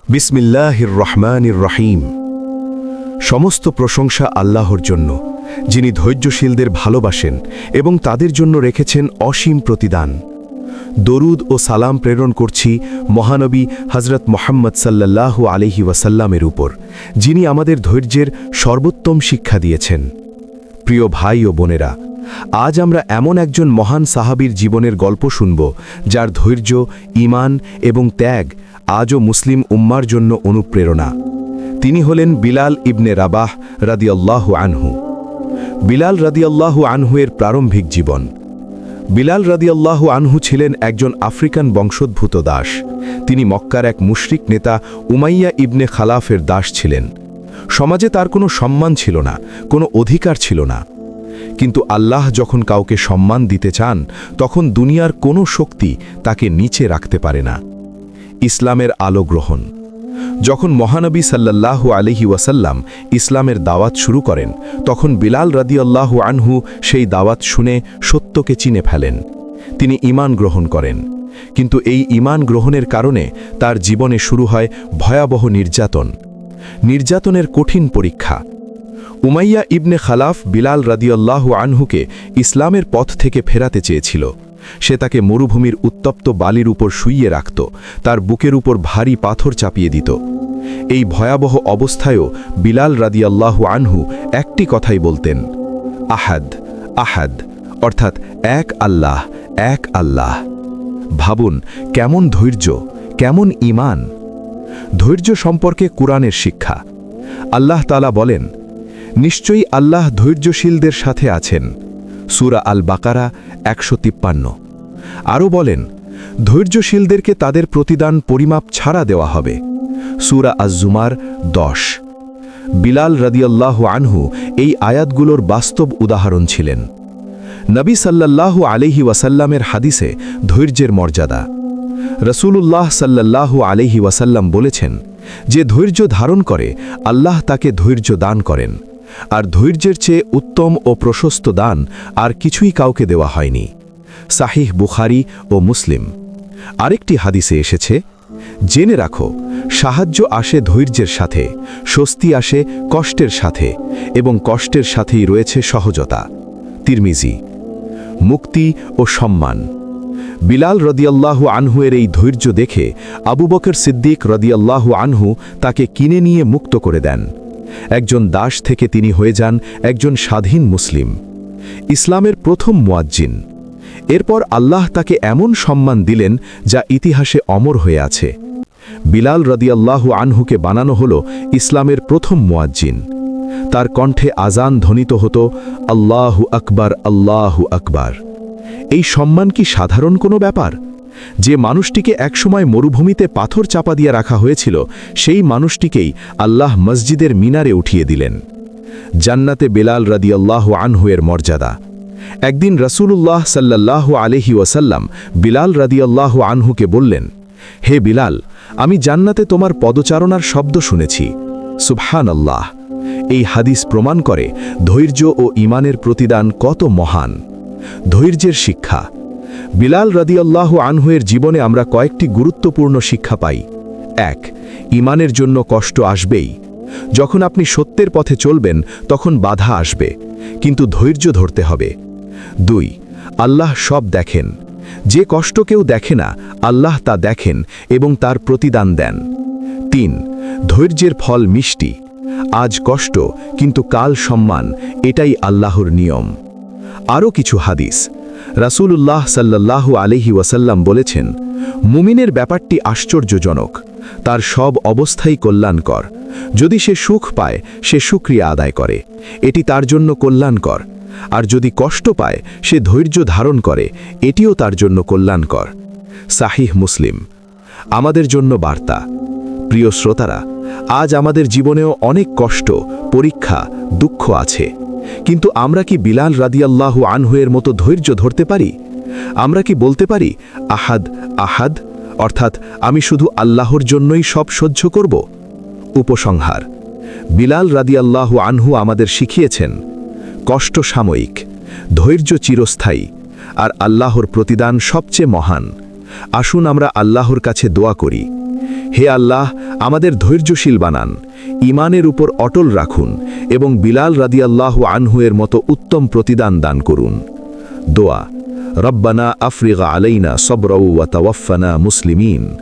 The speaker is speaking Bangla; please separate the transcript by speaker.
Speaker 1: বিসমিল্লাহির রহমানির রহিম। সমস্ত প্রশংসা আল্লাহর জন্য, যিনি ধৈর্যশীলদের ভালোবাসেন এবং তাদের জন্য রেখেছেন অসীম প্রতিদান। দরুদ ও সালাম প্রেরণ করছি মহানবী হজরত মোহাম্মদ সাল্লাল্লাহু আলাইহি ওয়াসাল্লামের উপর, যিনি আমাদের ধৈর্যের সর্বোত্তম শিক্ষা দিয়েছেন। প্রিয় ভাই ও বোনেরা, আজ আমরা এমন একজন মহান সাহাবীর জীবনের গল্প শুনব, যার ধৈর্য, ঈমান এবং ত্যাগ আজও মুসলিম উম্মার জন্য অনুপ্রেরণা। তিনি হলেন বিলাল ইবনে রাবাহ রাদিয়াল্লাহু আনহু। বিলাল রাদিয়াল্লাহু আনহু এর প্রারম্ভিক জীবন। বিলাল রাদিয়াল্লাহু আনহু ছিলেন একজন আফ্রিকান বংশোদ্ভূত দাস। তিনি মক্কার এক মুশরিক নেতা উমাইয়া ইবনে খালাফের দাস ছিলেন। সমাজে তার কোনো সম্মান ছিল না, কোনো অধিকার ছিল না। কিন্তু আল্লাহ যখন কাউকে সম্মান দিতে চান, তখন দুনিয়ার কোনো শক্তি তাকে নিচে রাখতে পারে না। ইসলামের আলো গ্রহণ। যখন মহানবী সাল্লাল্লাহু আলাইহি ওয়াসাল্লাম ইসলামের দাওয়াত শুরু করেন, তখন বিলাল রাদিয়াল্লাহু আনহু সেই দাওয়াত শুনে সত্যকে চিনে ফেলেন। তিনি ঈমান গ্রহণ করেন। কিন্তু এই ঈমান গ্রহণের কারণে তার জীবনে শুরু হয় ভয়াবহ নির্যাতন। নির্যাতনের কঠিন পরীক্ষা। উমাইয়া ইবনে খালাফ বিলাল রাদিয়াল্লাহু আনহুকে ইসলামের পথ থেকে ফেরাতে চেয়েছিল। সে তাকে মরুভূমির উত্তপ্ত বালির উপর শুইয়ে রাখত, তার বুকের উপর ভারী পাথর চাপিয়ে দিত। এই ভয়াবহ অবস্থায়ও বিলাল রাদিয়াল্লাহু আনহু একটি কথাই বলতেন, আহাদ আহাদ, অর্থাৎ এক আল্লাহ, এক আল্লাহ। ভাবুন, কেমন ধৈর্য, কেমন ঈমান। ধৈর্য সম্পর্কে কুরআনের শিক্ষা। আল্লাহ তাআলা বলেন, নিশ্চয়ই আল্লাহ ধৈর্যশীলদের সাথে আছেন। সূরা আল বাকারা ১৫৩। আরও বলেন, ধৈর্যশীলদেরকে তাদের প্রতিদান পরিমাপ ছাড়া দেওয়া হবে। সূরা আজ-জুমার ১০। বিলাল রাদিয়াল্লাহু আনহু এই আয়াতগুলোর বাস্তব উদাহরণ ছিলেন। নবী সাল্লাল্লাহু আলাইহি ওয়াসাল্লামের হাদিসে ধৈর্যের মর্যাদা। রাসূলুল্লাহ সাল্লাল্লাহু আলাইহি ওয়াসাল্লাম বলেছেন, যে ধৈর্য ধারণ করে আল্লাহ তাকে ধৈর্য দান করেন, আর ধৈর্যের চেয়ে উত্তম ও প্রশস্ত দান আর কিছুই কাউকে দেওয়া হয়নি। সাহিহ বুখারী ও মুসলিম। আরেকটি হাদিসে এসেছে, জেনে রাখো, সাহায্য আসে ধৈর্যের সাথে, স্বস্তি আসে কষ্টের সাথে, এবং কষ্টের সাথেই রয়েছে সহজতা। তিরমিজি। মুক্তি ও সম্মান। বিলাল রাদিয়াল্লাহু আনহু এর এই ধৈর্য দেখে আবু বকর সিদ্দিক রাদিয়াল্লাহু আনহু তাকে কিনে নিয়ে মুক্ত করে দেন। একজন দাস থেকে তিনি হয়ে যান একজন স্বাধীন মুসলিম, ইসলামের প্রথম মুয়াজ্জিন। এরপর আল্লাহ তাকে এমন সম্মান দিলেন যা ইতিহাসে অমর হয়ে আছে। বিলাল রাদিয়াল্লাহু আনহুকে বানানো হলো ইসলামের প্রথম মুয়াজ্জিন। তার কণ্ঠে আজান ধ্বনিত হতো, আল্লাহু আকবার, আল্লাহু আকবার। এই সম্মান কি সাধারণ কোনো ব্যাপার? যে মানুষটিকে একসময় মরুভূমিতে পাথর চাপা দিয়ে রাখা হয়েছিল, সেই মানুষটিকেই আল্লাহ মসজিদের মিনারে উঠিয়ে দিলেন। জান্নাতে বিলাল রাদিয়াল্লাহু আনহু এর মর্যাদা। একদিন রাসূলুল্লাহ সাল্লাল্লাহু আলাইহি ওয়াসাল্লাম বিলাল রাদিয়াল্লাহু আনহুকে বললেন, হে বিলাল, আমি জান্নাতে তোমার পদচারণার শব্দ শুনেছি। সুবহানাল্লাহ। এই হাদিস প্রমাণ করে ধৈর্য ও ঈমানের প্রতিদান কত মহান। ধৈর্যের শিক্ষা। বিলাল রাদিয়াল্লাহু আনহু এর জীবনে আমরা কয়েকটি গুরুত্বপূর্ণ শিক্ষা পাই। ১. ঈমানের জন্য কষ্ট আসবেই। যখন আপনি সত্যের পথে চলবেন, তখন বাধা আসবে, কিন্তু ধৈর্য ধরতে হবে। ২. আল্লাহ সব দেখেন। যে কষ্ট কেউ দেখে না, আল্লাহ তা দেখেন এবং তার প্রতিদান দেন। ৩. ধৈর্যের ফল মিষ্টি। আজ কষ্ট, কিন্তু কাল সম্মান, এটাই আল্লাহর নিয়ম। আরও কিছু হাদিস। রাসূলুল্লাহ সাল্লাল্লাহু আলাইহি ওয়াসাল্লাম বলেছেন, মুমিনের ব্যাপারটি আশ্চর্যজনক, তার সব অবস্থাই কল্যাণকর। যদি সে সুখ পায়, সে শুকরিয়া আদায় করে, এটি তার জন্য কল্যাণকর। আর যদি কষ্ট পায়, সে ধৈর্য ধারণ করে, এটিও তার জন্য কল্যাণকর। সাহিহ মুসলিম। আমাদের জন্য বার্তা। প্রিয় শ্রোতারা, আজ আমাদের জীবনেও অনেক কষ্ট, পরীক্ষা, দুঃখ আছে। কিন্তু আমরা কি বিলাল রাদিয়াল্লাহু আনহু এর মতো ধৈর্য ধরতে পারি? আমরা কি বলতে পারি, আহাদ আহাদ, অর্থাৎ আমি শুধু আল্লাহর জন্যই সব সহ্য করব? উপসংহার। বিলাল রাদিয়াল্লাহু আনহু আমাদের শিখিয়েছেন, কষ্ট সাময়িক, ধৈর্য চিরস্থায়ী, আর আল্লাহর প্রতিদান সবচেয়ে মহান। আসুন আমরা আল্লাহর কাছে দোয়া করি, হে আল্লাহ, আমাদের ধৈর্যশীল বানান, ঈমানের উপর অটল রাখুন এবং বিলাল রাদিয়াল্লাহু আনহু-এর মতো উত্তম প্রতিদান দান করুন। দোয়া, রব্বানা আফরিগ আলাইনা সবরা ওয়া তাওয়াফানা মুসলিমিন।